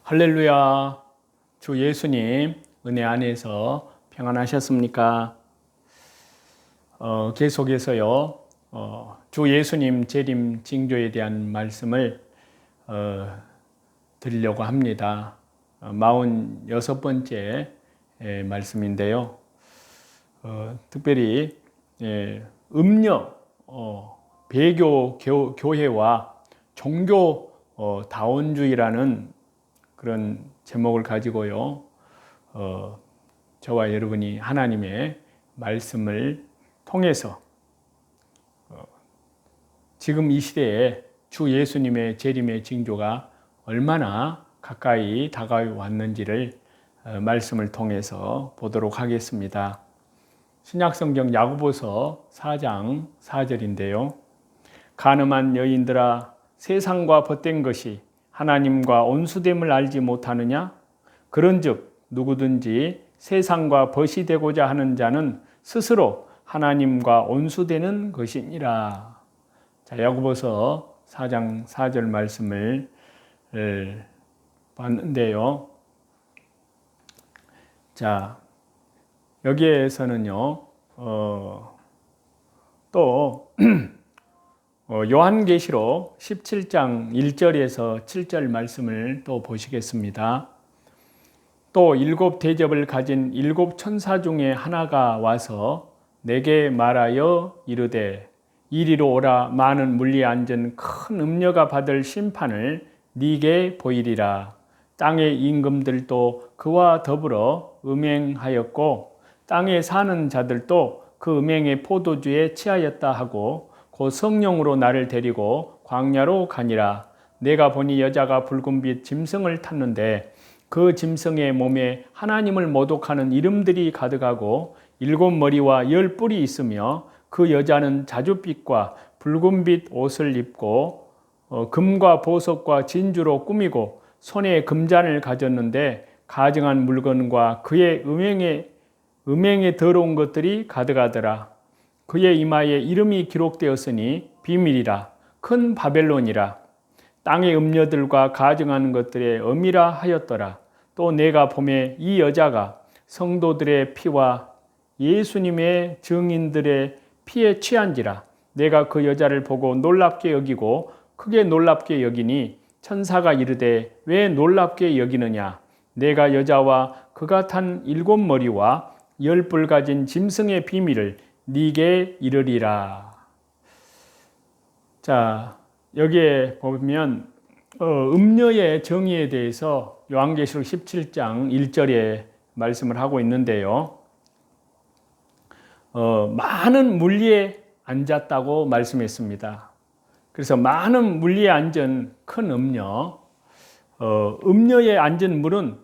할렐루야. 주 예수님 은혜 안에서 평안하셨습니까? 계속해서요. 주 예수님 재림 징조에 대한 말씀을 드리려고 합니다. 46번째 말씀인데요. 특별히 음녀 배교 교회와 종교 다원주의라는 그런 제목을 가지고요. 저와 여러분이 하나님의 말씀을 통해서 지금 이 시대에 주 예수님의 재림의 징조가 얼마나 가까이 다가왔는지를 말씀을 통해서 보도록 하겠습니다. 신약성경 야고보서 4장 4절인데요. 간음한 여인들아, 세상과 벗된 것이 하나님과 온수됨을 알지 못하느냐? 그런즉 누구든지 세상과 벗이 되고자 하는 자는 스스로 하나님과 온수되는 것이니라. 자, 야고보서 4장 4절 말씀을 봤는데요. 자, 여기에서는요, 또 요한계시록 17장 1절에서 7절 말씀을 또 보시겠습니다. 또 7 대접을 가진 7 천사 중에 하나가 와서 내게 말하여 이르되 이리로 오라. 많은 물리에 앉은 큰 음녀가 받을 심판을 네게 보이리라. 땅의 임금들도 그와 더불어 음행하였고 땅에 사는 자들도 그 음행의 포도주에 취하였다 하고 곧 성령으로 나를 데리고 광야로 가니라. 내가 보니 여자가 붉은빛 짐승을 탔는데 그 짐승의 몸에 하나님을 모독하는 이름들이 가득하고 7 머리와 10 뿔이 있으며 그 여자는 자줏빛과 붉은빛 옷을 입고 금과 보석과 진주로 꾸미고 손에 금잔을 가졌는데 가증한 물건과 그의 음행에 더러운 것들이 가득하더라. 그의 이마에 이름이 기록되었으니 비밀이라 큰 바벨론이라 땅의 음녀들과 가증하는 것들의 엄이라 하였더라. 또 내가 보매 이 여자가 성도들의 피와 예수님의 증인들의 피에 취한지라. 내가 그 여자를 보고 놀랍게 여기고 크게 놀랍게 여기니 천사가 이르되 왜 놀랍게 여기느냐? 내가 여자와 그가 탄 7 머리와 10 뿔 가진 짐승의 비밀을 네게 이르리라. 자, 여기에 보면 음녀의 정의에 대해서 요한계시록 17장 1절에 말씀을 하고 있는데요. 많은 물리에 앉았다고 말씀했습니다. 그래서 많은 물리에 앉은 큰 음녀, 음녀에 앉은 물은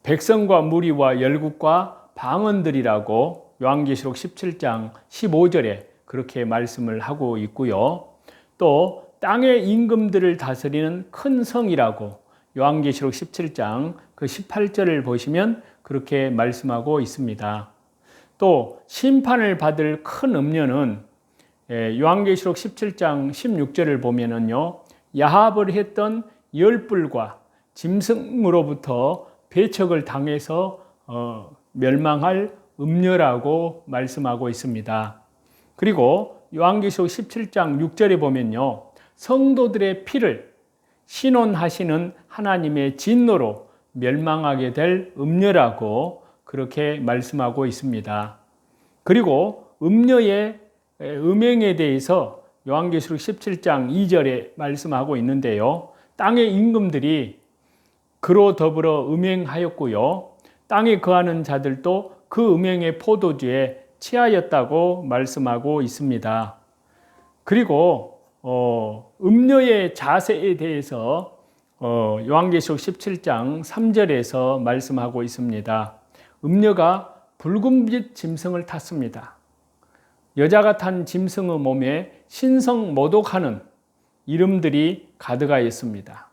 백성과 무리와 열국과 방언들이라고 요한계시록 17장 15절에 그렇게 말씀을 하고 있고요. 또 땅의 임금들을 다스리는 큰 성이라고 요한계시록 17장 그 18절을 보시면 그렇게 말씀하고 있습니다. 또 심판을 받을 큰 음녀는 요한계시록 17장 16절을 보면은요, 야합을 했던 10 뿔과 짐승으로부터 배척을 당해서 멸망할 음녀라고 말씀하고 있습니다. 그리고 요한계시록 17장 6절에 보면요, 성도들의 피를 신원하시는 하나님의 진노로 멸망하게 될 음녀라고 그렇게 말씀하고 있습니다. 그리고 음녀의 음행에 대해서 요한계시록 17장 2절에 말씀하고 있는데요, 땅의 임금들이 그로 더불어 음행하였고요, 땅에 거하는 자들도 그 음행의 포도주에 취하였다고 말씀하고 있습니다. 그리고 음녀의 자세에 대해서 요한계시록 17장 3절에서 말씀하고 있습니다. 음녀가 붉은빛 짐승을 탔습니다. 여자가 탄 짐승의 몸에 신성 모독하는 이름들이 가득하였습니다.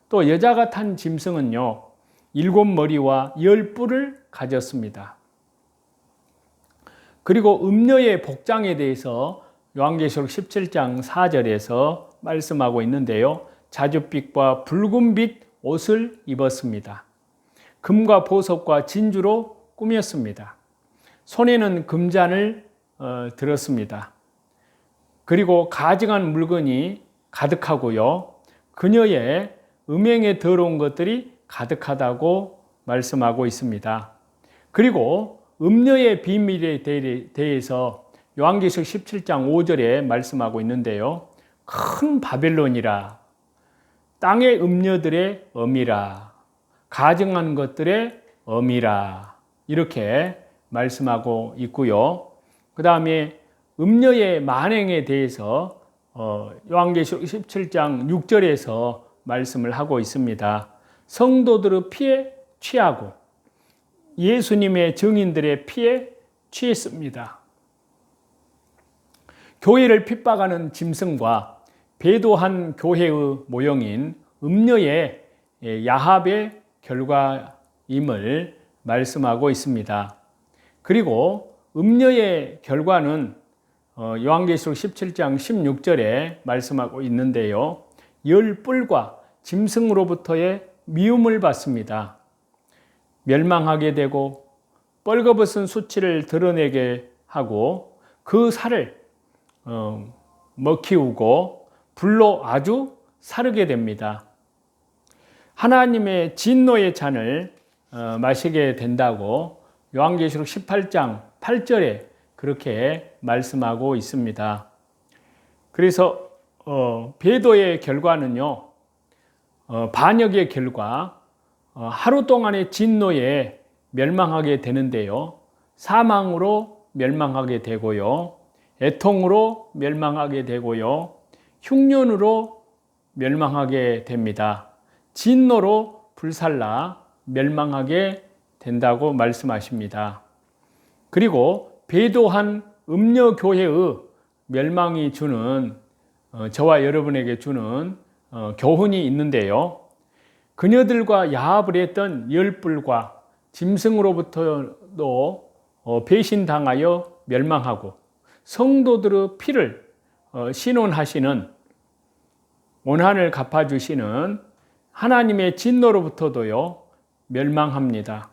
또 여자가 탄 짐승은요, 7 머리와 10 뿔을 가졌습니다. 그리고 음녀의 복장에 대해서 요한계시록 17장 4절에서 말씀하고 있는데요. 자줏빛과 붉은빛 옷을 입었습니다. 금과 보석과 진주로 꾸몄습니다. 손에는 금잔을 들었습니다. 그리고 가증한 물건이 가득하고요. 그녀의 음행에 더러운 것들이 가득하다고 말씀하고 있습니다. 그리고 음녀의 비밀에 대해서 요한계시록 17장 5절에 말씀하고 있는데요. 큰 바벨론이라, 땅의 음녀들의 어미라, 가증한 것들의 어미라, 이렇게 말씀하고 있고요. 그 다음에 음녀의 만행에 대해서 요한계시록 17장 6절에서 말씀을 하고 있습니다. 성도들의 피에 취하고 예수님의 증인들의 피에 취했습니다. 교회를 핍박하는 짐승과 배도한 교회의 모형인 음녀의 야합의 결과임을 말씀하고 있습니다. 그리고 음녀의 결과는 요한계시록 17장 16절에 말씀하고 있는데요. 열 뿔과 짐승으로부터의 미움을 받습니다. 멸망하게 되고 뻘거벗은 수치를 드러내게 하고 그 살을 먹히우고 불로 아주 사르게 됩니다. 하나님의 진노의 잔을 마시게 된다고 요한계시록 18장 8절에 그렇게 말씀하고 있습니다. 그래서 배도의 결과는요, 반역의 결과, 하루 동안의 진노에 멸망하게 되는데요. 사망으로 멸망하게 되고요. 애통으로 멸망하게 되고요. 흉년으로 멸망하게 됩니다. 진노로 불살라 멸망하게 된다고 말씀하십니다. 그리고 배도한 음녀교회의 멸망이 주는 저와 여러분에게 주는 교훈이 있는데요. 그녀들과 야합을 했던 열불과 짐승으로부터도 배신당하여 멸망하고 성도들의 피를 신원하시는 원한을 갚아주시는 하나님의 진노로부터도요 멸망합니다.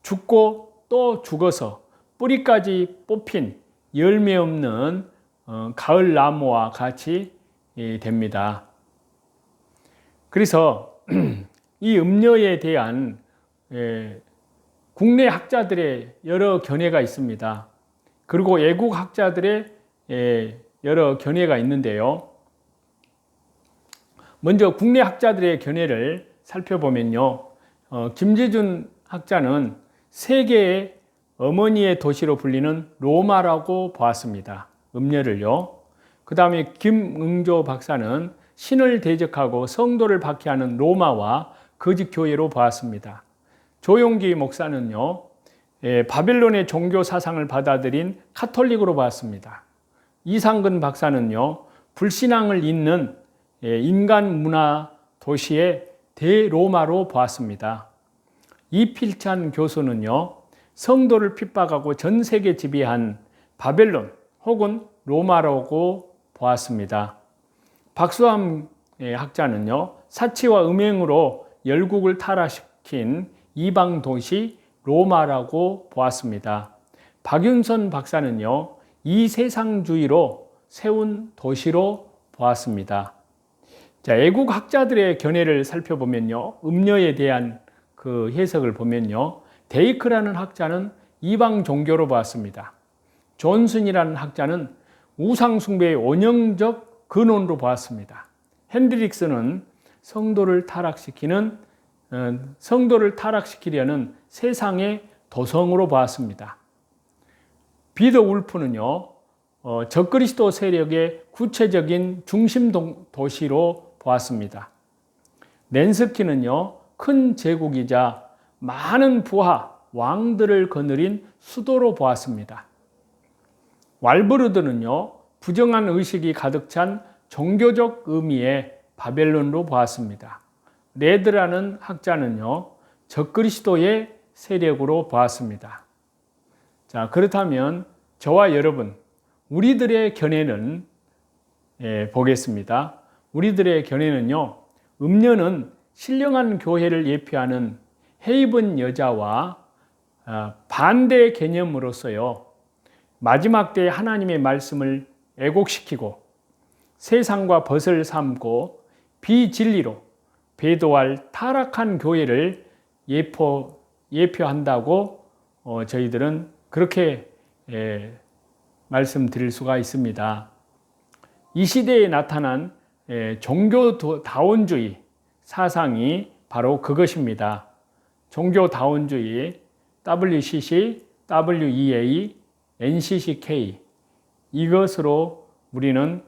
죽고 또 죽어서 뿌리까지 뽑힌 열매 없는 가을 나무와 같이 됩니다. 그래서 이 음녀에 대한 국내 학자들의 여러 견해가 있습니다. 그리고 외국 학자들의 여러 견해가 있는데요. 먼저 국내 학자들의 견해를 살펴보면요. 김재준 학자는 세계의 어머니의 도시로 불리는 로마라고 보았습니다. 음녀를요. 그 다음에 김응조 박사는 신을 대적하고 성도를 박해하는 로마와 거짓 교회로 보았습니다. 조용기 목사는요. 바벨론의 종교 사상을 받아들인 카톨릭으로 보았습니다. 이상근 박사는요. 불신앙을 잇는 인간 문화 도시의 대로마로 보았습니다. 이필찬 교수는요. 성도를 핍박하고 전 세계 지배한 바벨론 혹은 로마라고 보았습니다. 박수함 학자는요. 사치와 음행으로 열국을 타락시킨 이방 도시 로마라고 보았습니다. 박윤선 박사는요. 이 세상주의로 세운 도시로 보았습니다. 자, 외국 학자들의 견해를 살펴보면요. 음녀에 대한 그 해석을 보면요. 데이크라는 학자는 이방 종교로 보았습니다. 존슨이라는 학자는 우상 숭배의 원형적 근원으로 보았습니다. 핸드릭스는 성도를 타락시키려는 세상의 도성으로 보았습니다. 비더 울프는요, 적그리스도 세력의 구체적인 중심 도시로 보았습니다. 낸스키는요, 큰 제국이자 많은 부하, 왕들을 거느린 수도로 보았습니다. 왈브르드는요, 부정한 의식이 가득 찬 종교적 의미의 바벨론으로 보았습니다. 레드라는 학자는요, 적그리스도의 세력으로 보았습니다. 자, 그렇다면 저와 여러분, 우리들의 견해는 보겠습니다. 우리들의 견해는요, 음녀는 신령한 교회를 예표하는 해입은 여자와 반대 개념으로서요, 마지막 때에 하나님의 말씀을 애곡시키고 세상과 벗을 삼고 비진리로 배도할 타락한 교회를 예표한다고 저희들은 그렇게 말씀드릴 수가 있습니다. 이 시대에 나타난 종교다원주의 사상이 바로 그것입니다. 종교다원주의, WCC, WEA, NCCK, 이것으로 우리는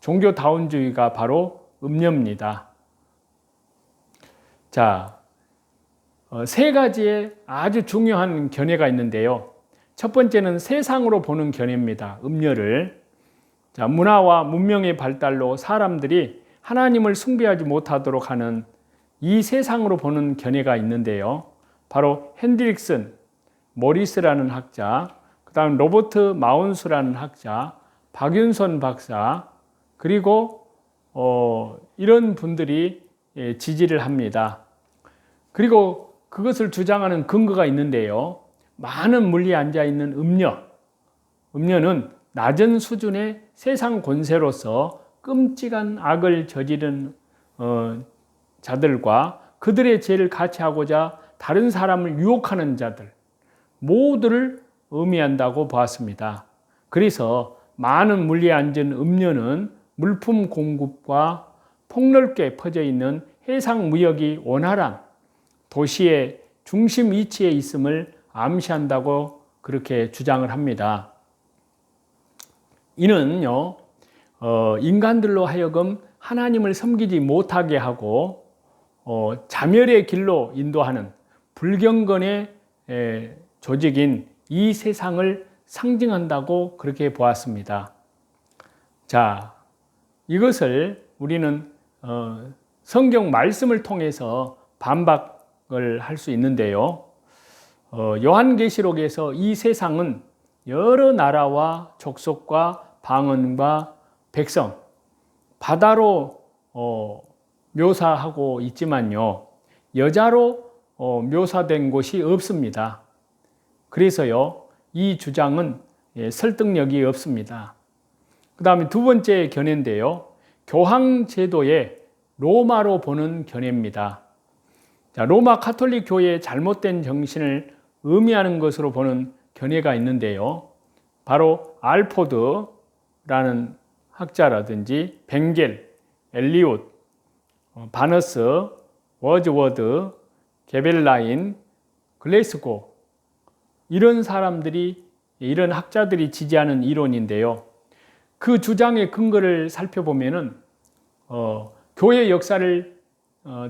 종교다원주의가 바로 음녀입니다. 자, 세 가지의 아주 중요한 견해가 있는데요. 첫 번째는 세상으로 보는 견해입니다. 음녀를. 자, 문화와 문명의 발달로 사람들이 하나님을 숭배하지 못하도록 하는 이 세상으로 보는 견해가 있는데요. 바로 핸드릭슨, 모리스라는 학자, 그 다음 로버트 마운스라는 학자, 박윤선 박사, 그리고 이런 분들이 지지를 합니다. 그리고 그것을 주장하는 근거가 있는데요. 많은 물리에 앉아있는 음녀는 낮은 수준의 세상 권세로서 끔찍한 악을 저지른 자들과 그들의 죄를 같이하고자 다른 사람을 유혹하는 자들 모두를 의미한다고 보았습니다. 그래서 많은 물리에 앉은 음녀는 물품 공급과 폭넓게 퍼져 있는 해상 무역이 원활한 도시의 중심 위치에 있음을 암시한다고 그렇게 주장을 합니다. 이는요, 인간들로 하여금 하나님을 섬기지 못하게 하고 자멸의 길로 인도하는 불경건의 조직인 이 세상을 상징한다고 그렇게 보았습니다. 자, 이것을 우리는 성경 말씀을 통해서 반박을 할 수 있는데요. 요한계시록에서 이 세상은 여러 나라와 족속과 방언과 백성, 바다로 묘사하고 있지만요, 여자로 묘사된 곳이 없습니다. 그래서요, 이 주장은 설득력이 없습니다. 그 다음에 두 번째 견해인데요, 교황제도의 로마로 보는 견해입니다. 자, 로마 가톨릭 교회의 잘못된 정신을 의미하는 것으로 보는 견해가 있는데요. 바로 알포드라는 학자라든지 벵겔, 엘리웃, 바너스, 워즈워드, 게벨라인, 글래스고, 이런 학자들이 지지하는 이론인데요. 그 주장의 근거를 살펴보면은 교회 역사를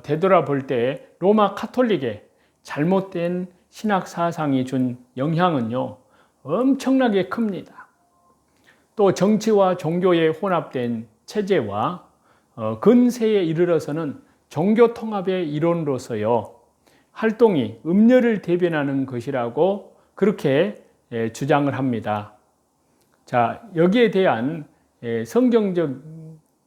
되돌아볼 때 로마 가톨릭의 잘못된 신학 사상이 준 영향은요, 엄청나게 큽니다. 또 정치와 종교의 혼합된 체제와 근세에 이르러서는 종교 통합의 이론으로서요, 활동이 음녀를 대변하는 것이라고 그렇게 주장을 합니다. 자, 여기에 대한 성경적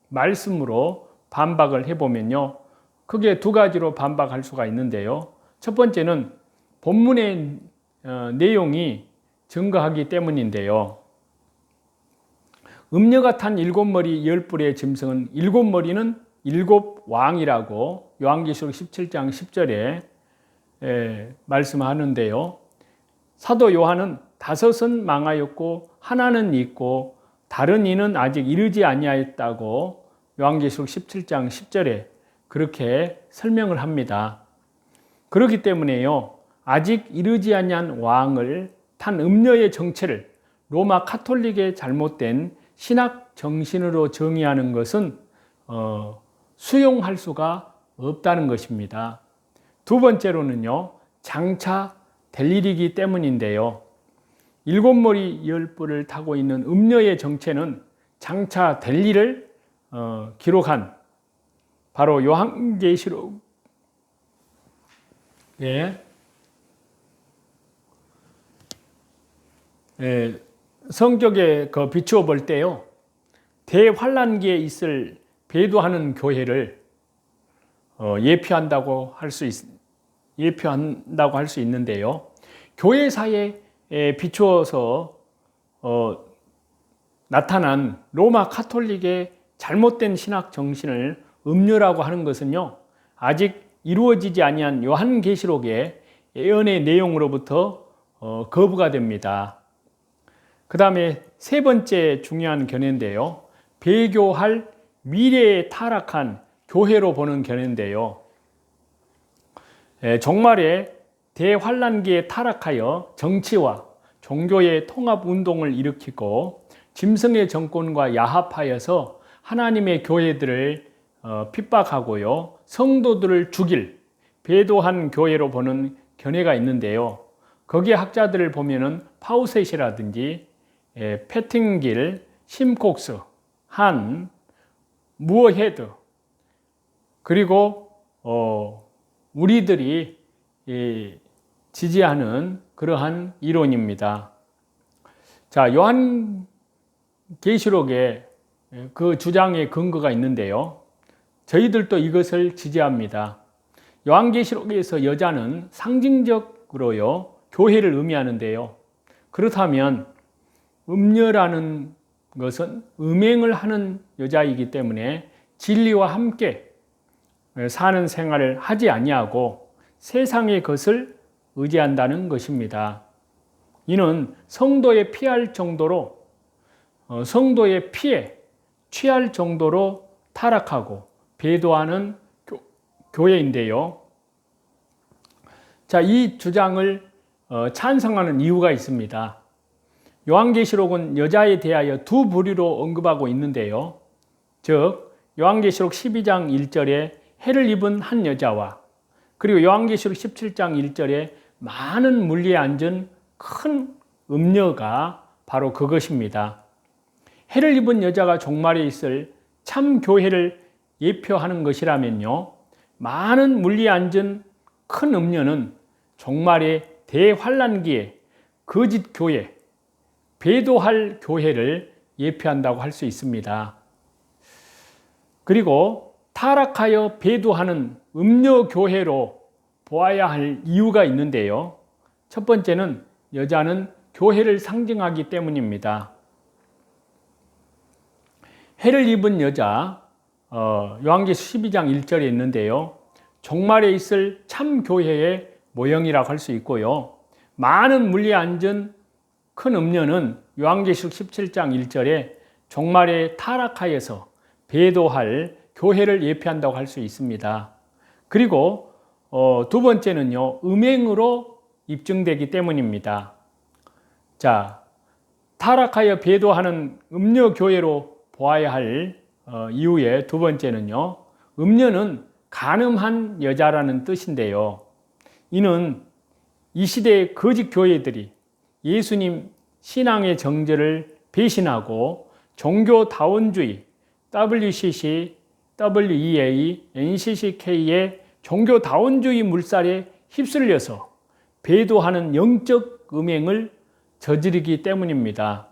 말씀으로 반박을 해보면요, 크게 두 가지로 반박할 수가 있는데요. 첫 번째는 본문의 내용이 증거하기 때문인데요. 음녀가 탄 7머리 10뿔의 짐승은 7머리는 7왕이라고 요한계시록 17장 10절에 말씀하는데요. 사도 요한은 5은 망하였고 하나는 있고 다른 이는 아직 이르지 아니하였다고 요한계시록 17장 10절에 그렇게 설명을 합니다. 그렇기 때문에요, 아직 이르지 아니한 왕을 탄 음녀의 정체를 로마 가톨릭의 잘못된 신학 정신으로 정의하는 것은 수용할 수가 없다는 것입니다. 두 번째로는요, 장차 될 일이기 때문인데요. 7머리 10뿔을 타고 있는 음녀의 정체는 장차 될 일을 기록한 바로 요한계시록 성격에 비추어 볼 때요, 대환란기에 있을 배도하는 교회를 예표한다고 할 수 있는데요. 교회사에 비추어서 나타난 로마 카톨릭의 잘못된 신학 정신을 음료라고 하는 것은요, 아직 이루어지지 아니한 요한계시록의 예언의 내용으로부터 거부가 됩니다. 그 다음에 세 번째 중요한 견해인데요, 배교할 미래에 타락한 교회로 보는 견해인데요, 종말에 대환란기에 타락하여 정치와 종교의 통합운동을 일으키고 짐승의 정권과 야합하여서 하나님의 교회들을 핍박하고요, 성도들을 죽일 배도한 교회로 보는 견해가 있는데요. 거기에 학자들을 보면은 파우셋이라든지 패팅길, 심콕스, 한, 무어헤드, 그리고 우리들이 지지하는 그러한 이론입니다. 자, 요한계시록에 그 주장의 근거가 있는데요, 저희들도 이것을 지지합니다. 요한계시록에서 여자는 상징적으로요, 교회를 의미하는데요. 그렇다면 음녀라는 것은 음행을 하는 여자이기 때문에 진리와 함께 사는 생활을 하지 아니하고 세상의 것을 의지한다는 것입니다. 이는 성도의 피할 정도로 성도의 피에 취할 정도로 타락하고 배도하는 교회인데요. 자, 이 주장을 찬성하는 이유가 있습니다. 요한계시록은 여자에 대하여 두 부류로 언급하고 있는데요. 즉, 요한계시록 12장 1절에 해를 입은 한 여자와, 그리고 요한계시록 17장 1절에 많은 물리에 앉은 큰 음녀가 바로 그것입니다. 해를 입은 여자가 종말에 있을 참 교회를 예표하는 것이라면요, 많은 물리에 앉은 큰 음녀는 종말의 대환란기에 거짓 교회, 배도할 교회를 예표한다고 할 수 있습니다. 그리고 타락하여 배도하는 음녀 교회로 보아야 할 이유가 있는데요. 첫 번째는 여자는 교회를 상징하기 때문입니다. 해를 입은 여자, 요한계시록 12장 1절에 있는데요. 종말에 있을 참 교회의 모형이라고 할 수 있고요. 많은 물리에 앉은 큰 음녀는 요한계시록 17장 1절에 종말에 타락하여서 배도할 교회를 예표한다고 할 수 있습니다. 그리고 두 번째는요, 음행으로 입증되기 때문입니다. 자, 타락하여 배도하는 음녀 교회로 보아야 할 이유의 두 번째는요, 음녀는 간음한 여자라는 뜻인데요. 이는 이 시대의 거짓 교회들이 예수님 신앙의 정죄를 배신하고 종교다원주의, WCC, WEA, NCCK의 종교다원주의 물살에 휩쓸려서 배도하는 영적 음행을 저지르기 때문입니다.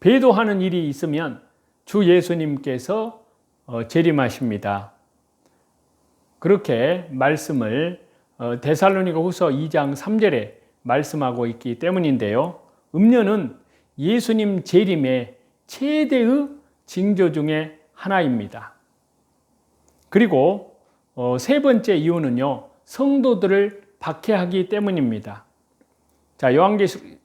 배도하는 일이 있으면 주 예수님께서 재림하십니다. 그렇게 말씀을 데살로니가 후서 2장 3절에 말씀하고 있기 때문인데요. 음녀는 예수님 재림의 최대의 징조 중에 하나입니다. 그리고 세 번째 이유는요, 성도들을 박해하기 때문입니다. 자, 요한계시록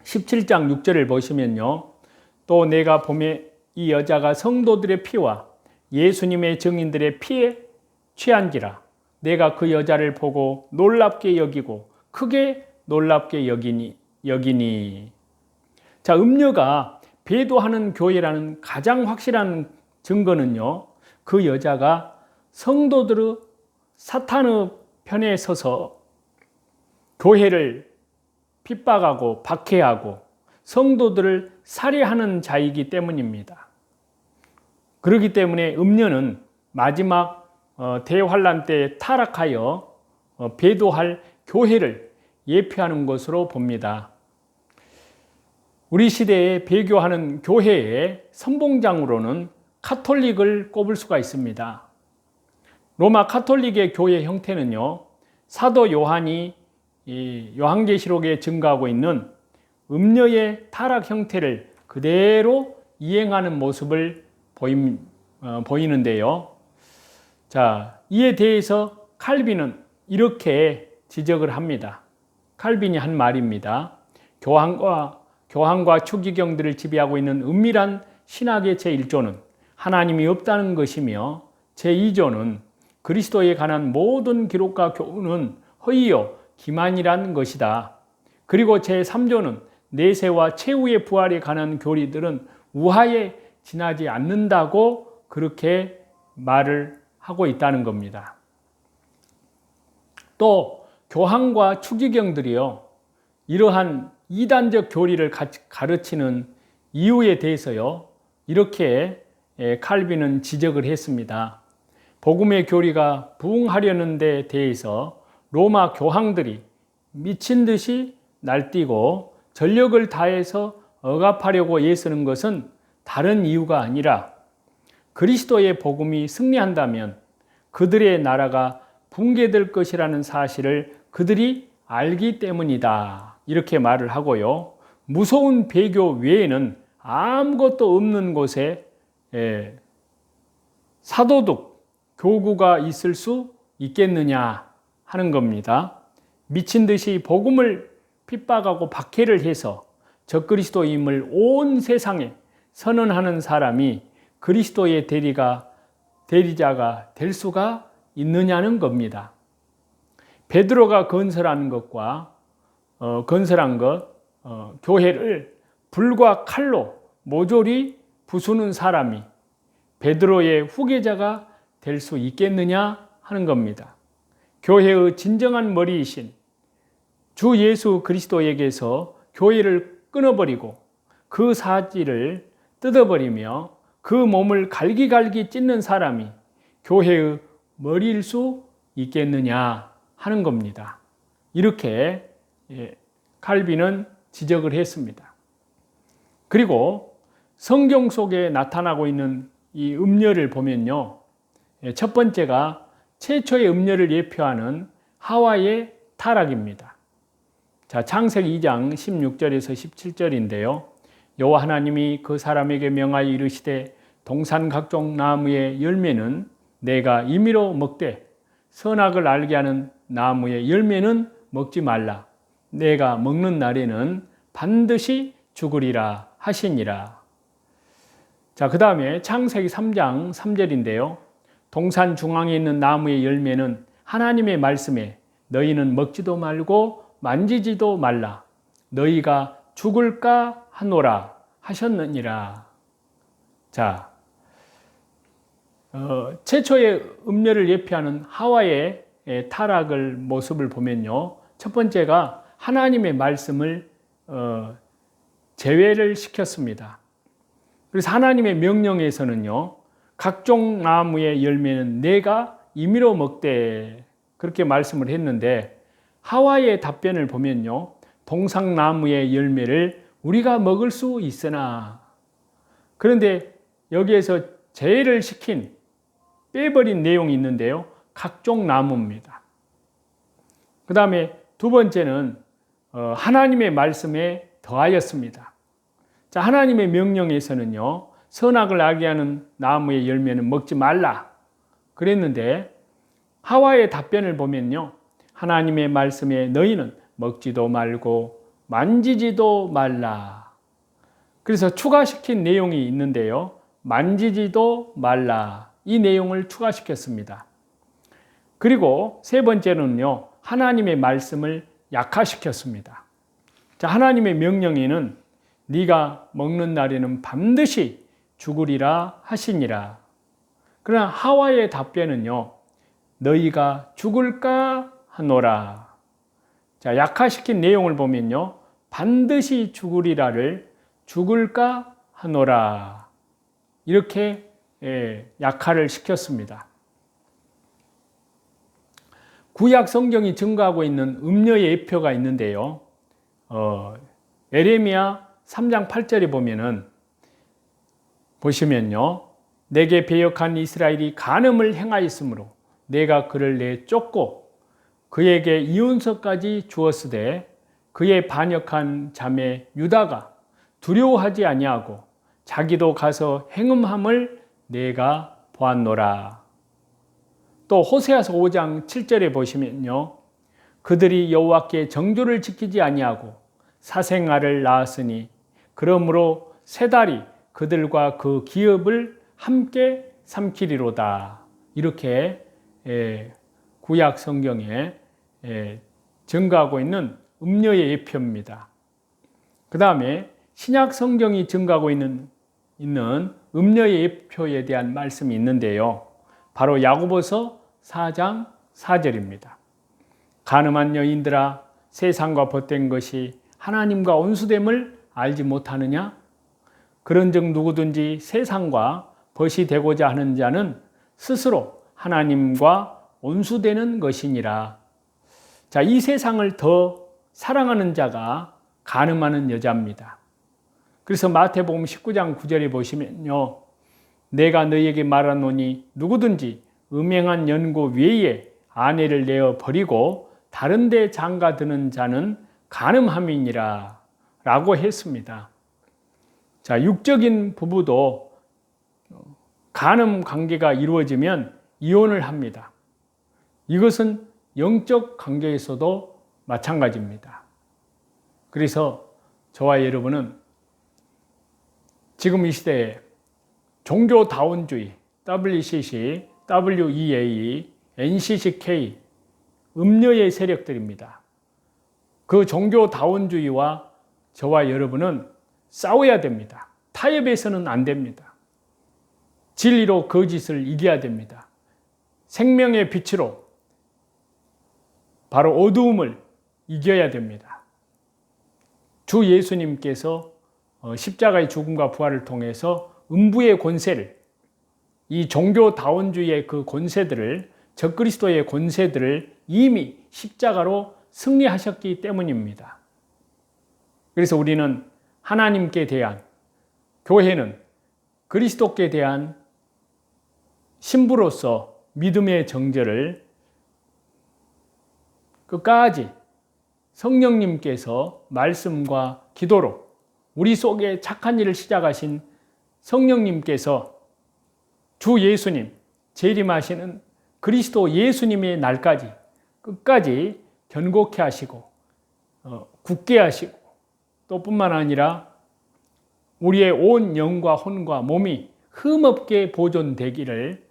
17장 6절을 보시면요, 또 내가 보매 이 여자가 성도들의 피와 예수님의 증인들의 피에 취한지라. 내가 그 여자를 보고 놀랍게 여기고 크게 놀랍게 여기니. 자, 음녀가 배도하는 교회라는 가장 확실한 증거는요, 그 여자가 성도들의 사탄의 편에 서서 교회를 핍박하고 박해하고 성도들을 살해하는 자이기 때문입니다. 그렇기 때문에 음녀는 마지막 대환란 때 타락하여 배도할 교회를 예표하는 것으로 봅니다. 우리 시대에 배교하는 교회의 선봉장으로는 카톨릭을 꼽을 수가 있습니다. 로마 카톨릭의 교회 형태는요, 사도 요한이 이 요한계시록에 증가하고 있는 음녀의 타락 형태를 그대로 이행하는 모습을 보이는데요. 자, 이에 대해서 칼빈은 이렇게 지적을 합니다. 칼빈이 한 말입니다. 교황과 추기경들을 지배하고 있는 은밀한 신학의 제1조는 하나님이 없다는 것이며, 제2조는 그리스도에 관한 모든 기록과 교훈은 허위요 기만이란 것이다. 그리고 제3조는 내세와 최후의 부활에 관한 교리들은 우화에 지나지 않는다고 그렇게 말을 하고 있다는 겁니다. 또 교황과 추기경들이요, 이러한 이단적 교리를 가르치는 이유에 대해서요, 이렇게 칼빈은 지적을 했습니다. 복음의 교리가 부흥하려는 데 대해서 로마 교황들이 미친 듯이 날뛰고 전력을 다해서 억압하려고 애쓰는 것은 다른 이유가 아니라 그리스도의 복음이 승리한다면 그들의 나라가 붕괴될 것이라는 사실을 그들이 알기 때문이다. 이렇게 말을 하고요. 무서운 배교 외에는 아무것도 없는 곳에 사도둑, 교구가 있을 수 있겠느냐 하는 겁니다. 미친 듯이 복음을 핍박하고 박해를 해서 적그리스도임을 온 세상에 선언하는 사람이 그리스도의 대리자가 될 수가 있느냐는 겁니다. 베드로가 건설한 교회를 불과 칼로 모조리 부수는 사람이 베드로의 후계자가 될 수 있겠느냐 하는 겁니다. 교회의 진정한 머리이신 주 예수 그리스도에게서 교회를 끊어버리고 그 사지를 뜯어버리며 그 몸을 갈기갈기 찢는 사람이 교회의 머리일 수 있겠느냐 하는 겁니다. 이렇게 칼빈은 지적을 했습니다. 그리고 성경 속에 나타나고 있는 이 음녀를 보면요, 첫 번째가 최초의 음녀를 예표하는 하와의 타락입니다. 자, 창세기 2장 16절에서 17절인데요. 여호와 하나님이 그 사람에게 명하여 이르시되 동산 각종 나무의 열매는 내가 임의로 먹되 선악을 알게 하는 나무의 열매는 먹지 말라. 내가 먹는 날에는 반드시 죽으리라 하시니라. 자, 그 다음에 창세기 3장 3절인데요. 동산 중앙에 있는 나무의 열매는 하나님의 말씀에 너희는 먹지도 말고 만지지도 말라. 너희가 죽을까 하노라 하셨느니라. 자, 최초의 음녀를 예표하는 하와의 타락을 모습을 보면요, 첫 번째가 하나님의 말씀을 제외를 시켰습니다. 그래서 하나님의 명령에서는요, 각종 나무의 열매는 내가 임의로 먹되 그렇게 말씀을 했는데, 하와의 답변을 보면요, 동상나무의 열매를 우리가 먹을 수 있으나, 그런데 여기에서 제외를 시킨, 빼버린 내용이 있는데요, 각종 나무입니다. 그 다음에 두 번째는 하나님의 말씀에 더하였습니다. 자, 하나님의 명령에서는요, 선악을 알게 하는 나무의 열매는 먹지 말라 그랬는데, 하와의 답변을 보면요, 하나님의 말씀에 너희는 먹지도 말고 만지지도 말라. 그래서 추가시킨 내용이 있는데요, 만지지도 말라, 이 내용을 추가시켰습니다. 그리고 세 번째는요, 하나님의 말씀을 약화시켰습니다. 자, 하나님의 명령에는 네가 먹는 날에는 반드시 죽으리라 하시니라. 그러나 하와의 답변은요, 너희가 죽을까 하노라. 자, 약화시킨 내용을 보면요, 반드시 죽으리라를 죽을까 하노라, 이렇게 약화를 시켰습니다. 구약 성경이 증거하고 있는 음녀의 예표가 있는데요, 에레미야 3장 8절에 보시면요. 내게 배역한 이스라엘이 간음을 행하였으므로 내가 그를 내쫓고 그에게 이혼서까지 주었으되 그의 반역한 자매 유다가 두려워하지 아니하고 자기도 가서 행음함을 내가 보았노라. 또 호세아서 5장 7절에 보시면요. 그들이 여호와께 정조를 지키지 아니하고 사생아를 낳았으니 그러므로 세 달이 그들과 그 기업을 함께 삼키리로다. 이렇게 구약 성경에 증거하고 있는 음녀의 예표입니다. 그 다음에 신약 성경이 증거하고 있는 음녀의 예표에 대한 말씀이 있는데요. 바로 야고보서 4장 4절입니다. 간음한 여인들아 세상과 벗된 것이 하나님과 온수됨을 알지 못하느냐? 그런즉 누구든지 세상과 벗이 되고자 하는 자는 스스로 하나님과 온수되는 것이니라. 자, 이 세상을 더 사랑하는 자가 간음하는 여자입니다. 그래서 마태복음 19장 9절에 보시면요. 내가 너희에게 말하노니 누구든지 음행한 연고 외에 아내를 내어 버리고 다른 데 장가드는 자는 간음함이니라 라고 했습니다. 자, 육적인 부부도 간음 관계가 이루어지면 이혼을 합니다. 이것은 영적 관계에서도 마찬가지입니다. 그래서 저와 여러분은 지금 이 시대에 종교다원주의, WCC, WEA, NCCK, 음녀의 세력들입니다. 그 종교다원주의와 저와 여러분은 싸워야 됩니다. 타협해서는 안 됩니다. 진리로 거짓을 이겨야 됩니다. 생명의 빛으로 바로 어두움을 이겨야 됩니다. 주 예수님께서 십자가의 죽음과 부활을 통해서 음부의 권세를, 이 종교다원주의의 그 권세들을, 적그리스도의 권세들을 이미 십자가로 승리하셨기 때문입니다. 그래서 우리는 하나님께 대한, 교회는 그리스도께 대한 신부로서 믿음의 정절을 끝까지 성령님께서 말씀과 기도로 우리 속에 착한 일을 시작하신 성령님께서 주 예수님, 재림하시는 그리스도 예수님의 날까지 끝까지 견고케 하시고 굳게 하시고 또 뿐만 아니라 우리의 온 영과 혼과 몸이 흠없게 보존되기를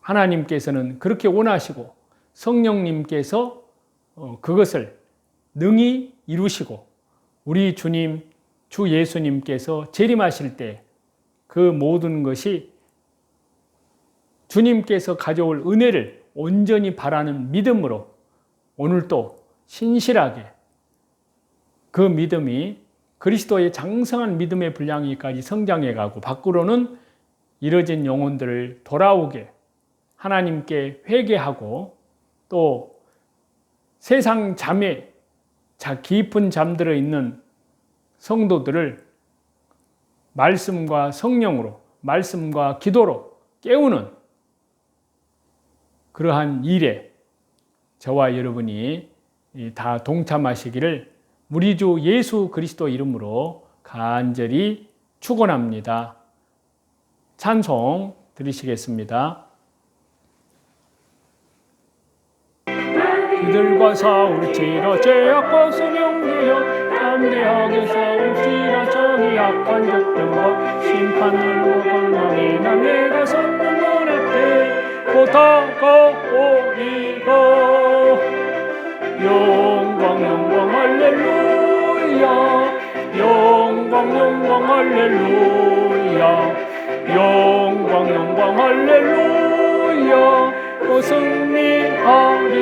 하나님께서는 그렇게 원하시고 성령님께서 그것을 능히 이루시고 우리 주님, 주 예수님께서 재림하실 때 그 모든 것이 주님께서 가져올 은혜를 온전히 바라는 믿음으로 오늘도 신실하게 그 믿음이 그리스도의 장성한 믿음의 분량이까지 성장해 가고 밖으로는 이뤄진 영혼들을 돌아오게 하나님께 회개하고 또 세상 잠에 깊은 잠들어 있는 성도들을 말씀과 성령으로, 말씀과 기도로 깨우는 그러한 일에 저와 여러분이 다 동참하시기를 우리 주 예수 그리스도 이름으로 간절히 축원합니다. 찬송 드리시겠습니다. 그들과 싸울지라 죄악 벗은 영리여 담대하게 싸울지라 정의 악한 적병과 심판을 걸망이나 내가 섰는 문 앞에 곧 다가오리라. 영광 영광 할렐루야 영광 영광 할렐루야 영광 영광 할렐루야 승리하리라.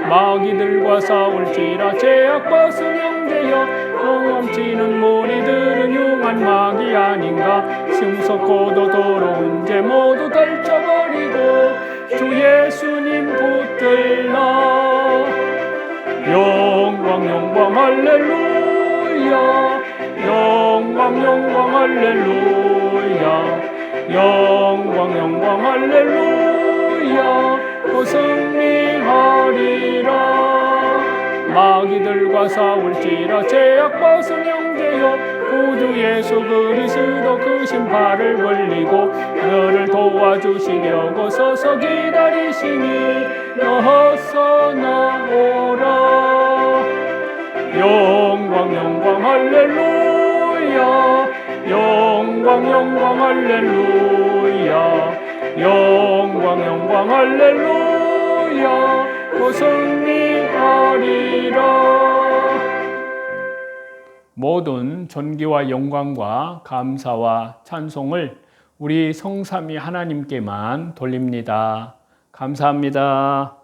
마귀들과 싸울지라 죄악 벗은 형제여 경험치는 무리들은 흉한 마귀 아닌가. 심석고도 더러운 죄 모두 덜쳐버리고 주 예수님 붙들라. 영광 영광 영광 할렐루야 영광 할렐루야 영광 할렐루야 곧 승리하리라 마귀들과 싸울지라 제약벗은 형제여 구주 예수 그리스도 그 신발을 벌리고 너를 도와주시려고 서서 기다리시니 어서 나오라 영광 할렐루야 영광 할렐루야 영광 할렐루야 곧 승리하리라 모든 존귀와 영광과 감사와 찬송을 우리 성삼위 하나님께만 돌립니다. 감사합니다.